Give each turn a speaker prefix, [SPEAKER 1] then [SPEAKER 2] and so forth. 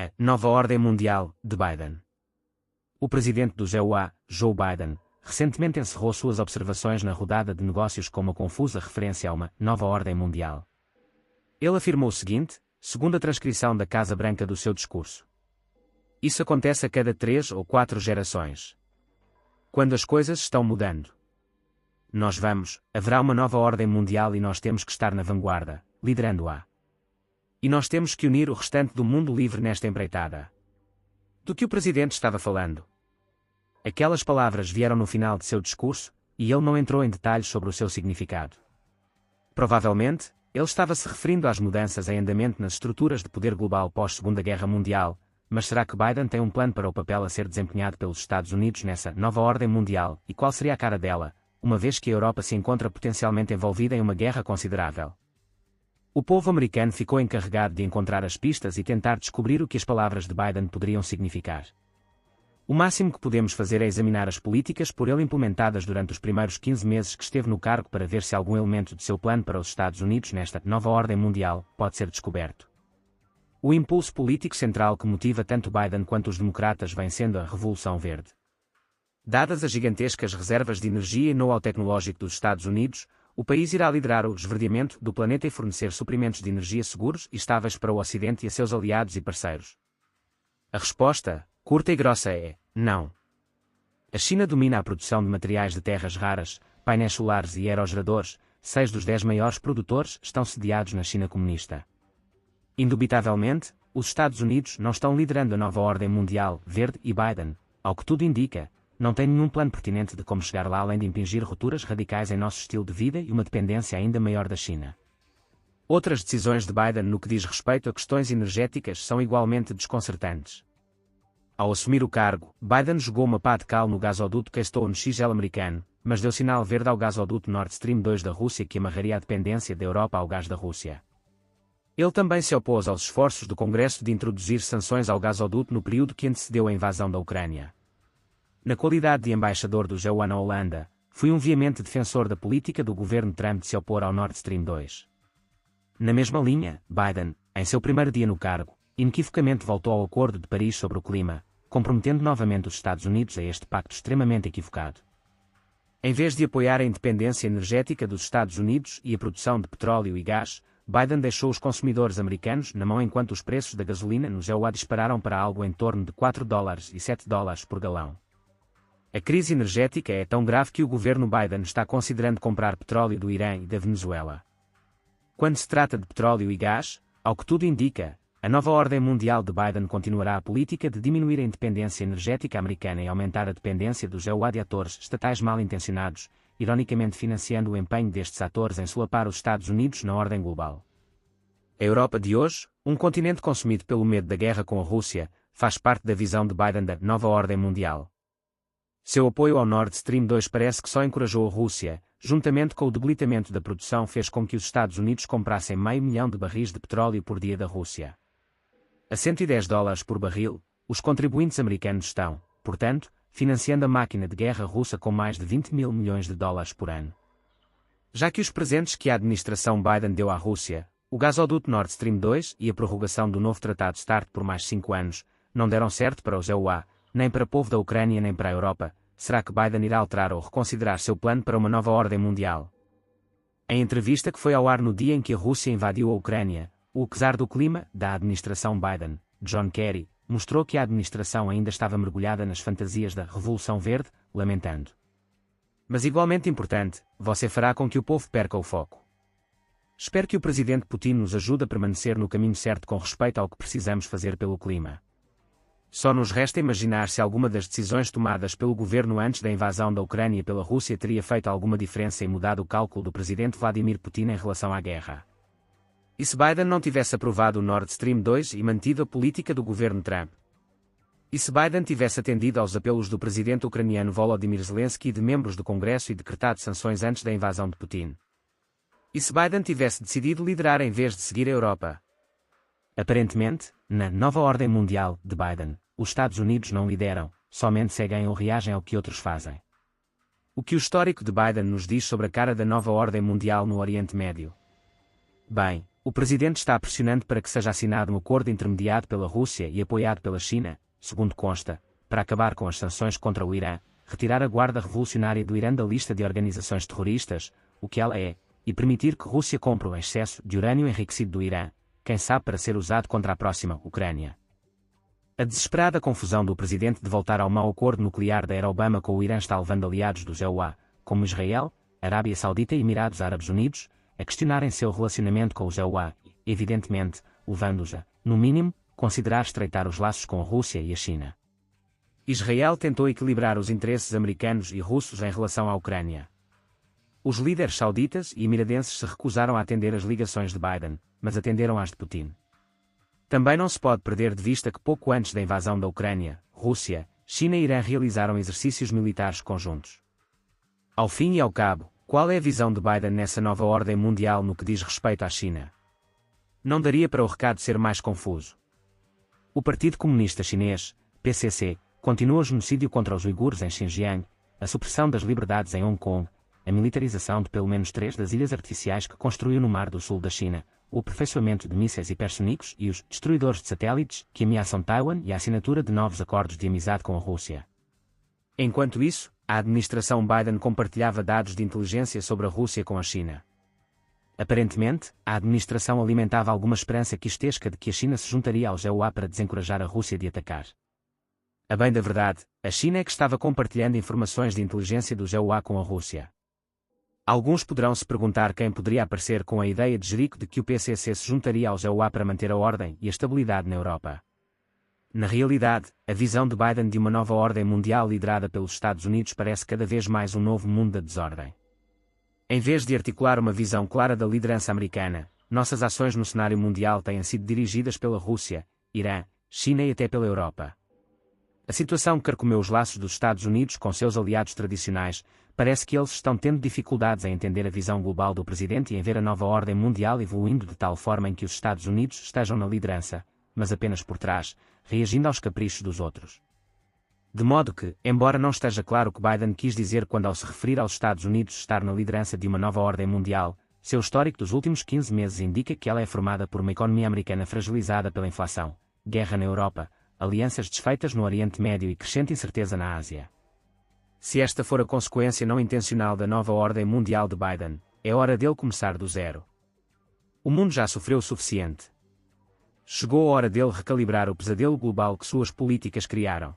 [SPEAKER 1] A nova ordem mundial de Biden. O presidente dos EUA, Joe Biden, recentemente encerrou suas observações na rodada de negócios com uma confusa referência a uma nova ordem mundial. Ele afirmou o seguinte, segundo a transcrição da Casa Branca do seu discurso. Isso acontece a cada 3 ou 4 gerações. Quando as coisas estão mudando. Haverá uma nova ordem mundial e nós temos que estar na vanguarda, liderando-a. E nós temos que unir o restante do mundo livre nesta empreitada. Do que o presidente estava falando? Aquelas palavras vieram no final de seu discurso, e ele não entrou em detalhes sobre o seu significado. Provavelmente, ele estava se referindo às mudanças em andamento nas estruturas de poder global pós-Segunda Guerra Mundial, mas será que Biden tem um plano para o papel a ser desempenhado pelos Estados Unidos nessa nova ordem mundial, e qual seria a cara dela, uma vez que a Europa se encontra potencialmente envolvida em uma guerra considerável? O povo americano ficou encarregado de encontrar as pistas e tentar descobrir o que as palavras de Biden poderiam significar. O máximo que podemos fazer é examinar as políticas por ele implementadas durante os primeiros 15 meses que esteve no cargo para ver se algum elemento de seu plano para os Estados Unidos nesta nova ordem mundial pode ser descoberto. O impulso político central que motiva tanto Biden quanto os democratas vem sendo a Revolução Verde. Dadas as gigantescas reservas de energia e know-how tecnológico dos Estados Unidos, o país irá liderar o esverdeamento do planeta e fornecer suprimentos de energia seguros e estáveis para o Ocidente e a seus aliados e parceiros. A resposta, curta e grossa é, não. A China domina a produção de materiais de terras raras, painéis solares e aerogeradores, 6 dos 10 maiores produtores estão sediados na China comunista. Indubitavelmente, os Estados Unidos não estão liderando a nova ordem mundial, verde, e Biden, ao que tudo indica, não tem nenhum plano pertinente de como chegar lá além de impingir rupturas radicais em nosso estilo de vida e uma dependência ainda maior da China. Outras decisões de Biden no que diz respeito a questões energéticas são igualmente desconcertantes. Ao assumir o cargo, Biden jogou uma pá de cal no gasoduto Keystone XL americano, mas deu sinal verde ao gasoduto Nord Stream 2 da Rússia que amarraria a dependência da Europa ao gás da Rússia. Ele também se opôs aos esforços do Congresso de introduzir sanções ao gasoduto no período que antecedeu a invasão da Ucrânia. Na qualidade de embaixador do EUA na Holanda, fui um veemente defensor da política do governo Trump de se opor ao Nord Stream 2. Na mesma linha, Biden, em seu primeiro dia no cargo, inequivocamente voltou ao Acordo de Paris sobre o clima, comprometendo novamente os Estados Unidos a este pacto extremamente equivocado. Em vez de apoiar a independência energética dos Estados Unidos e a produção de petróleo e gás, Biden deixou os consumidores americanos na mão enquanto os preços da gasolina no EUA dispararam para algo em torno de $4 e $7 por galão. A crise energética é tão grave que o governo Biden está considerando comprar petróleo do Irã e da Venezuela. Quando se trata de petróleo e gás, ao que tudo indica, a nova ordem mundial de Biden continuará a política de diminuir a independência energética americana e aumentar a dependência dos EUA de atores estatais mal intencionados, ironicamente financiando o empenho destes atores em solapar os Estados Unidos na ordem global. A Europa de hoje, um continente consumido pelo medo da guerra com a Rússia, faz parte da visão de Biden da nova ordem mundial. Seu apoio ao Nord Stream 2 parece que só encorajou a Rússia, juntamente com o debilitamento da produção fez com que os Estados Unidos comprassem 500 mil de barris de petróleo por dia da Rússia. A $110 por barril, os contribuintes americanos estão, portanto, financiando a máquina de guerra russa com mais de 20 mil milhões de dólares por ano. Já que os presentes que a administração Biden deu à Rússia, o gasoduto Nord Stream 2 e a prorrogação do novo Tratado START por mais 5 anos, não deram certo para os EUA, nem para o povo da Ucrânia nem para a Europa, será que Biden irá alterar ou reconsiderar seu plano para uma nova ordem mundial? Em entrevista que foi ao ar no dia em que a Rússia invadiu a Ucrânia, o czar do clima, da administração Biden, John Kerry, mostrou que a administração ainda estava mergulhada nas fantasias da Revolução Verde, lamentando. Mas igualmente importante, você fará com que o povo perca o foco. Espero que o presidente Putin nos ajude a permanecer no caminho certo com respeito ao que precisamos fazer pelo clima. Só nos resta imaginar se alguma das decisões tomadas pelo governo antes da invasão da Ucrânia pela Rússia teria feito alguma diferença e mudado o cálculo do presidente Vladimir Putin em relação à guerra. E se Biden não tivesse aprovado o Nord Stream 2 e mantido a política do governo Trump? E se Biden tivesse atendido aos apelos do presidente ucraniano Volodymyr Zelensky e de membros do Congresso e decretado sanções antes da invasão de Putin? E se Biden tivesse decidido liderar em vez de seguir a Europa? Aparentemente, na nova ordem mundial de Biden, os Estados Unidos não lideram, somente seguem ou reagem ao que outros fazem. O que o histórico de Biden nos diz sobre a cara da nova ordem mundial no Oriente Médio? Bem, O presidente está pressionando para que seja assinado um acordo intermediado pela Rússia e apoiado pela China, segundo consta, para acabar com as sanções contra o Irã, retirar a Guarda Revolucionária do Irã da lista de organizações terroristas, o que ela é, e permitir que Rússia compre o excesso de urânio enriquecido do Irã, quem sabe para ser usado contra a próxima Ucrânia. A desesperada confusão do presidente de voltar ao mau acordo nuclear da era Obama com o Irã está levando aliados do EUA, como Israel, Arábia Saudita e Emirados Árabes Unidos, a questionarem seu relacionamento com o EUA e, evidentemente, levando-os a, no mínimo, considerar estreitar os laços com a Rússia e a China. Israel tentou equilibrar os interesses americanos e russos em relação à Ucrânia. Os líderes sauditas e emiradenses se recusaram a atender as ligações de Biden, mas atenderam às de Putin. Também não se pode perder de vista que pouco antes da invasão da Ucrânia, Rússia, China e Irã realizaram exercícios militares conjuntos. Ao fim e ao cabo, qual é a visão de Biden nessa nova ordem mundial no que diz respeito à China? Não daria para o recado ser mais confuso. O Partido Comunista Chinês, PCC, continua o genocídio contra os uigures em Xinjiang, a supressão das liberdades em Hong Kong, a militarização de pelo menos 3 das ilhas artificiais que construiu no Mar do Sul da China, o aperfeiçoamento de mísseis hipersónicos e os destruidores de satélites que ameaçam Taiwan e a assinatura de novos acordos de amizade com a Rússia. Enquanto isso, a administração Biden compartilhava dados de inteligência sobre a Rússia com a China. Aparentemente, a administração alimentava alguma esperança quistesca de que a China se juntaria aos EUA para desencorajar a Rússia de atacar. A bem da verdade, a China é que estava compartilhando informações de inteligência dos EUA com a Rússia. Alguns poderão se perguntar quem poderia aparecer com a ideia de jerico de que o PCC se juntaria aos EUA para manter a ordem e a estabilidade na Europa. Na realidade, a visão de Biden de uma nova ordem mundial liderada pelos Estados Unidos parece cada vez mais um novo mundo da desordem. Em vez de articular uma visão clara da liderança americana, nossas ações no cenário mundial têm sido dirigidas pela Rússia, Irã, China e até pela Europa. A situação que carcomeu os laços dos Estados Unidos com seus aliados tradicionais, parece que eles estão tendo dificuldades em entender a visão global do presidente e em ver a nova ordem mundial evoluindo de tal forma em que os Estados Unidos estejam na liderança, mas apenas por trás, reagindo aos caprichos dos outros. De modo que, embora não esteja claro o que Biden quis dizer quando ao se referir aos Estados Unidos estar na liderança de uma nova ordem mundial, seu histórico dos últimos 15 meses indica que ela é formada por uma economia americana fragilizada pela inflação, guerra na Europa, alianças desfeitas no Oriente Médio e crescente incerteza na Ásia. Se esta for a consequência não intencional da nova ordem mundial de Biden, é hora dele começar do zero. O mundo já sofreu o suficiente. Chegou a hora dele recalibrar o pesadelo global que suas políticas criaram.